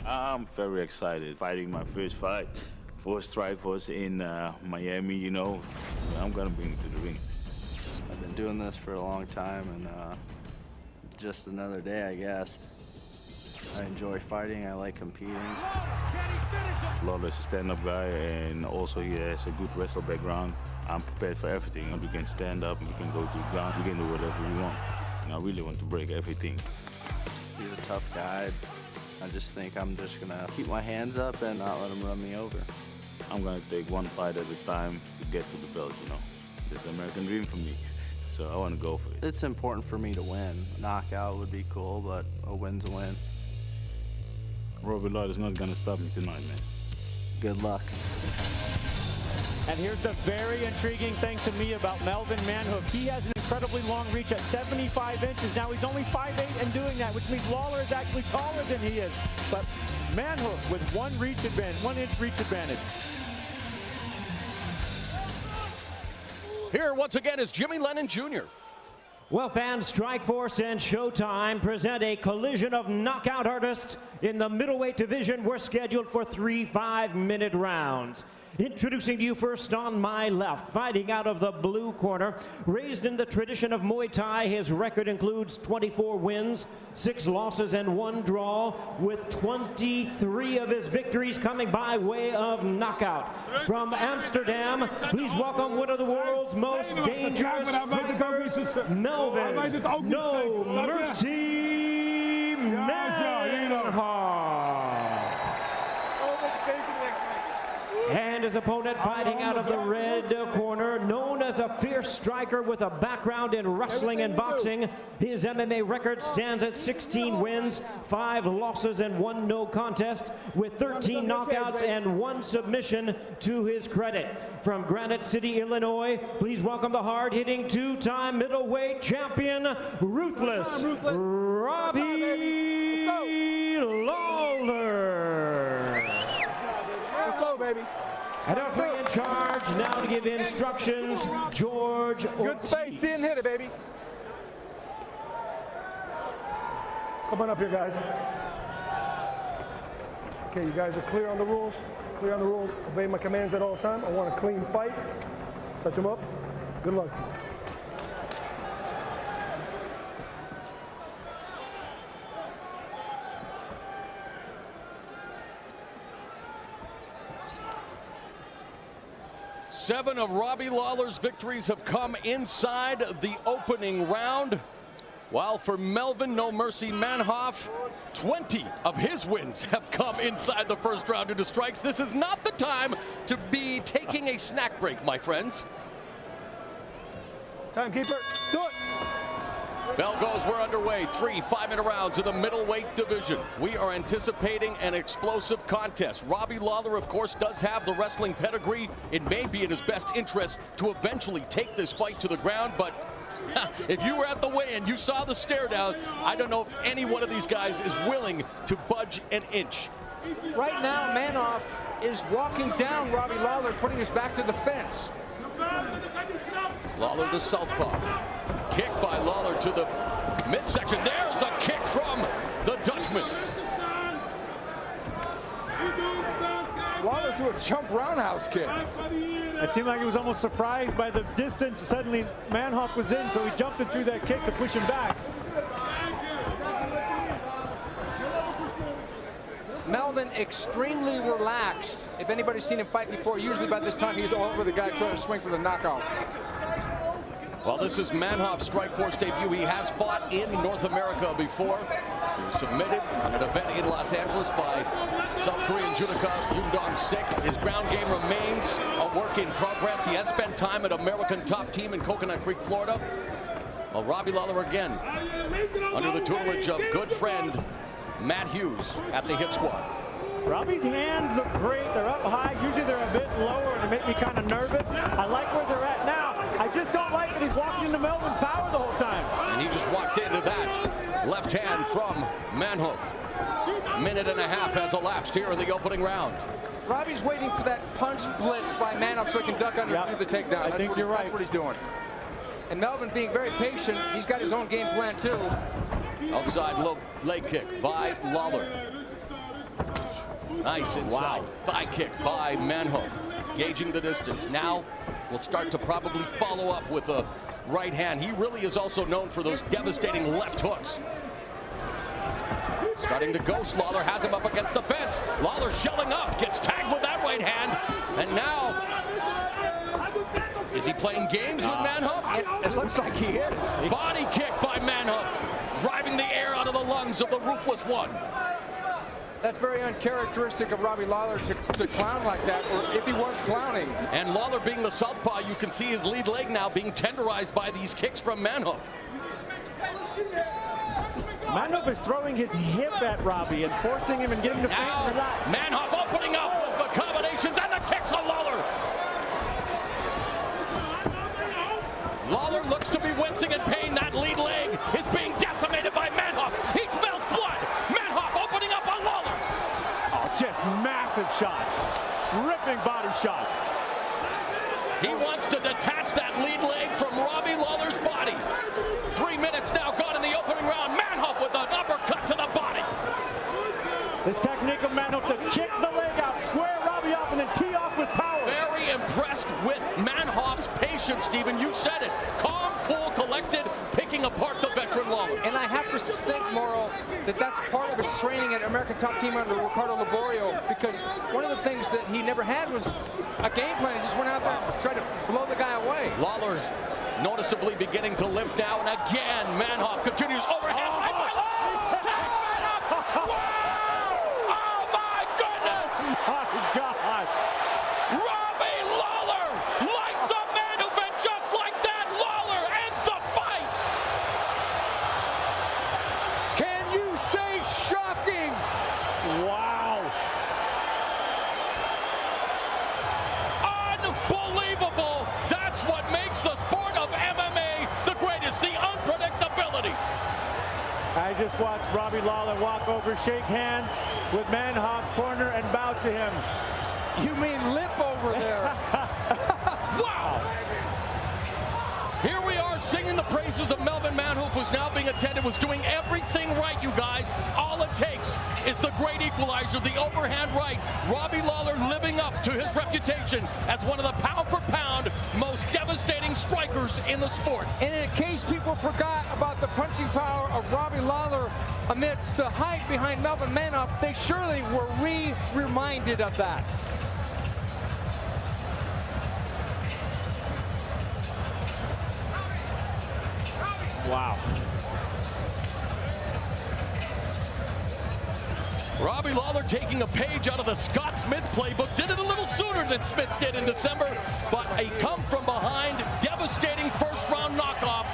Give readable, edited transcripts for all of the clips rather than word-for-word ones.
I'm very excited. Fighting my first fight for Strikeforce in Miami, you know. I'm gonna bring it to the ring. I've been doing this for a long time, and just another day, I guess. I enjoy fighting. I like competing. Lawler is a stand-up guy, and also he has a good wrestler background. I'm prepared for everything. We can stand up, we can go to the ground, we can do whatever we want. And I really want to break everything. He's a tough guy. I just think I'm just gonna keep my hands up and not let him run me over. I'm gonna take one fight at a time to get to the belt, you know. It's the American dream for me, so I want to go for it. It's important for me to win. A knockout would be cool, but a win's a win. Robbie is not gonna stop me tonight, man. Good luck. And here's the very intriguing thing to me about Melvin Manhoef. He has an incredibly long reach at 75 inches. Now he's only 5'8" and doing that, which means Lawler is actually taller than he is. But Manhoef with 1 inch reach advantage. Here once again is Jimmy Lennon Jr. Well, fans, Strikeforce and Showtime present a collision of knockout artists in the middleweight division. We're scheduled for 3 5-minute rounds. Introducing to you first on my left, fighting out of the blue corner. Raised in the tradition of Muay Thai, his record includes 24 wins, 6 losses, and 1 draw, with 23 of his victories coming by way of knockout. From Amsterdam, please welcome one of the world's most dangerous strikers, Melvin No Mercy Manhoef. And his opponent fighting out of the red corner, known as a fierce striker with a background in wrestling and boxing. His MMA record stands at 16 wins, 5 losses, and 1 no contest, with 13 knockouts and 1 submission to his credit. From Granite City, Illinois, please welcome the hard-hitting 2-time middleweight champion, Ruthless, Robbie Lawler. Let's go, baby. And our referee in charge now to give instructions, George Ortiz. Good space, see and hit it, baby. Come on up here, guys. Okay, you guys are clear on the rules. Clear on the rules. Obey my commands at all time. I want a clean fight. Touch them up. Good luck to you. Seven of Robbie Lawler's victories have come inside the opening round, while for Melvin No Mercy Manhoef, 20 of his wins have come inside the first round due to strikes. This is not the time to be taking a snack break, my friends. Timekeeper, do it. Bell goes, we're underway. 3 5-minute rounds in the middleweight division. We are anticipating an explosive contest. Robbie Lawler, of course, does have the wrestling pedigree. It may be in his best interest to eventually take this fight to the ground, but if you were at the weigh-in, you saw the stare down. I don't know if any one of these guys is willing to budge an inch. Right now, Manhoef is walking down Robbie Lawler, putting his back to the fence. Lawler the southpaw. Kick by Lawler to the midsection. There's a kick from the Dutchman. Lawler threw a jump roundhouse kick. It seemed like he was almost surprised by the distance. Suddenly, Manhoef was in, so he jumped and threw that kick to push him back. Melvin extremely relaxed. If anybody's seen him fight before, usually by this time he's all over the guy trying to swing for the knockout. Well, this is Manhoef's Strikeforce debut. He has fought in North America before. He was submitted on an event in Los Angeles by South Korean judoka Yoon Dong-sik. His ground game remains a work in progress. He has spent time at American Top Team in Coconut Creek, Florida. Well, Robbie Lawler again under the tutelage of good friend Matt Hughes at the hit squad. Robbie's hands look great. They're up high. Usually they're a bit lower and they make me kind of nervous. I like where they're at now. I just don't like that he's walking into Melvin's power the whole time. And he just walked into that left hand from Manhoef. Minute and a half has elapsed here in the opening round. Robbie's waiting for that punch blitz by Manhoef so he can duck under and do the takedown. I think you're right. That's what he's doing. And Melvin being very patient, he's got his own game plan too. Outside low leg kick by Lawler. Nice inside thigh kick by Manhoef, gauging the distance. Now will start to probably follow up with a right hand. He really is also known for those devastating left hooks. Starting to ghost Lawler, has him up against the fence. Lawler shelling up, gets tagged with that right hand. And now, is he playing games with Manhoef? It looks like he is. Body kick by Manhoef, driving the air out of the lungs of the Ruthless One. That's very uncharacteristic of Robbie Lawler to clown like that, or if he was clowning. And Lawler being the southpaw, you can see his lead leg now being tenderized by these kicks from Manhoef. Manhoef is throwing his hip at Robbie and forcing him and getting him to Now, faint in the back. Manhoef opening up with the combinations and the kicks on Lawler. Lawler looks to be wincing in pain. That lead leg is being decimated by Manhoef. He smells blood. Manhoef opening up on Lawler. Oh, just massive shots. Ripping body shots. He wants to detach that lead leg from Robbie Lawler's body. 3 minutes now gone in the opening round. Manhoef with an uppercut to the body. This technique of Manhoef to kick the leg out, square Robbie up, and then tee off with power. Very impressed with Manhoef's patience, Stephen. You said it. Calm, cool, collected, picking apart the veteran Lawler. And I have to think, Morrow, that that's part of his training at American Top Team under Ricardo Laborio, because one of the things that he never had was a game plan. He just went out there and tried to blow the guy away. Lawler's noticeably beginning to limp now, and again, Manhoef continues overhand. Oh my goodness! My God. Robbie Lawler lights up Manhoef, and just like that, Lawler ends the fight! Can you say shocking? Wow. Unbelievable! That's what makes the sport of MMA the greatest, the unpredictability. I just watched Robbie Lawler walk over, shake hands with Manhoef's corner, and bow to him. You mean lip over there? Wow! Here we are singing the praises of Melvin Manhoef, who's now being attended, was doing everything right, you guys. All it takes is the great equalizer, the overhand right. Robbie Lawler living up to his reputation as one of the pound-for-pound most devastating strikers in the sport. And in case people forgot about the punching power of Robbie Lawler amidst the hype behind Melvin Manhoef, they surely were reminded of that. Wow. Robbie Lawler taking a page out of the Scott Smith playbook. Did it a little sooner than Smith did in December, but a come from behind, devastating first round knockout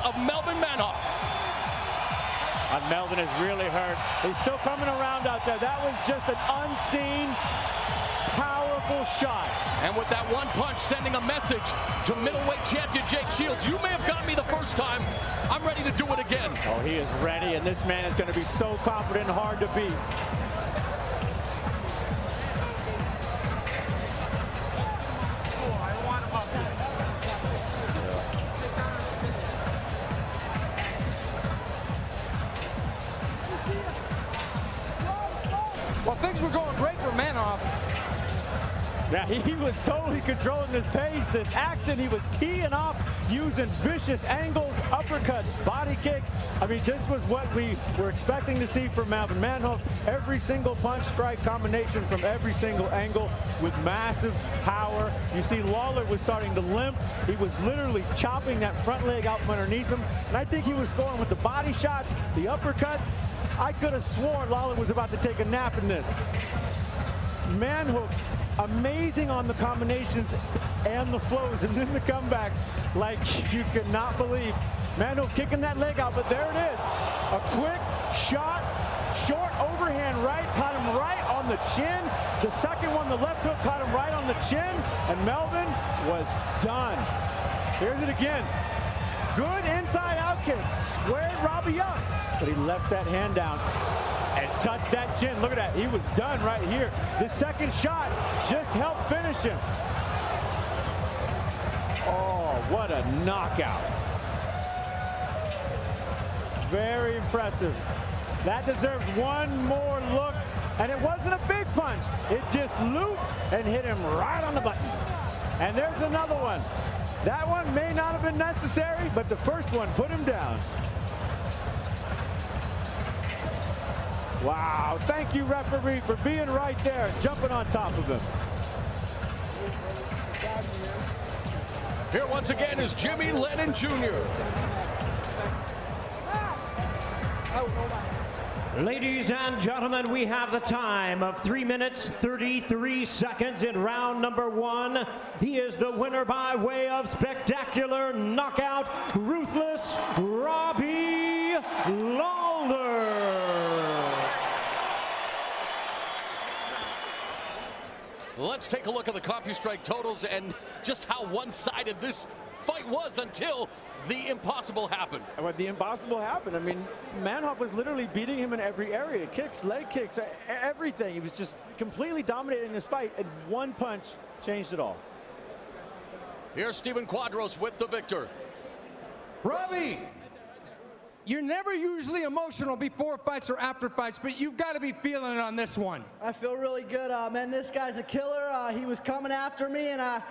of Melvin Manhoef. And Melvin is really hurt. He's still coming around out there. That was just an unseen, powerful shot. And with that one punch, sending a message to middleweight champion Jake Shields. You may have got me the first time. I'm ready to do it again. Oh, he is ready, and this man is going to be so confident and hard to beat. Well, things were going great for Manhoef. Yeah, he was totally controlling this pace, this action. He was teeing off, using vicious angles, uppercuts, body kicks. I mean, this was what we were expecting to see from Melvin Manhoef. Every single punch strike combination from every single angle with massive power. You see Lawler was starting to limp. He was literally chopping that front leg out from underneath him. And I think he was scoring with the body shots, the uppercuts. I could have sworn Lawler was about to take a nap in this. Manhoef, amazing on the combinations and the flows, and then the comeback like you could not believe. Manhoef kicking that leg out, but there it is. A quick shot, short overhand right, caught him right on the chin. The second one, the left hook, caught him right on the chin, and Melvin was done. Here's it again. Good inside out kick, squared Robbie up, but he left that hand down and touched that chin. Look at that, he was done right here. The second shot just helped finish him. Oh, what a knockout. Very impressive. That deserves one more look, and it wasn't a big punch. It just looped and hit him right on the button. And there's another one. That one may not have been necessary, but the first one put him down. Wow, thank you, referee, for being right there, jumping on top of him. Here once again is Jimmy Lennon Jr. Ladies and gentlemen, we have the time of 3 minutes, 33 seconds in round number 1. He is the winner by way of spectacular knockout, ruthless Robbie Lawler. Let's take a lock at the CompuStrike totals and just how one-sided this fight was until the impossible happened. Well, the impossible happened. I mean, Manhoef was literally beating him in every area. Kicks, leg kicks, everything. He was just completely dominating this fight, and one punch changed it all. Here's Steven Quadros with the victor. Robbie, you're never usually emotional before fights or after fights, but you've got to be feeling it on this one. I feel really good, man. This guy's a killer. He was coming after me, and I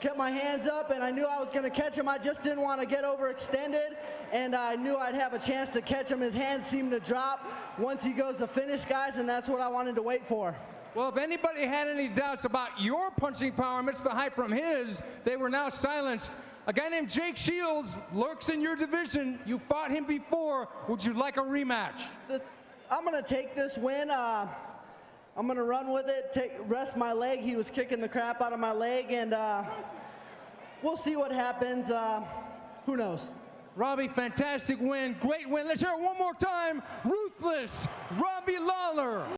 kept my hands up, and I knew I was going to catch him. I just didn't want to get overextended, and I knew I'd have a chance to catch him. His hands seemed to drop once he goes to finish, guys, and that's what I wanted to wait for. Well, if anybody had any doubts about your punching power amidst the hype from his, they were now silenced. A guy named Jake Shields lurks in your division. You fought him before. Would you like a rematch? I'm going to take this win. I'm going to run with it, rest my leg. He was kicking the crap out of my leg, and we'll see what happens. Who knows? Robbie, fantastic win. Great win. Let's hear it one more time. Ruthless Robbie Lawler.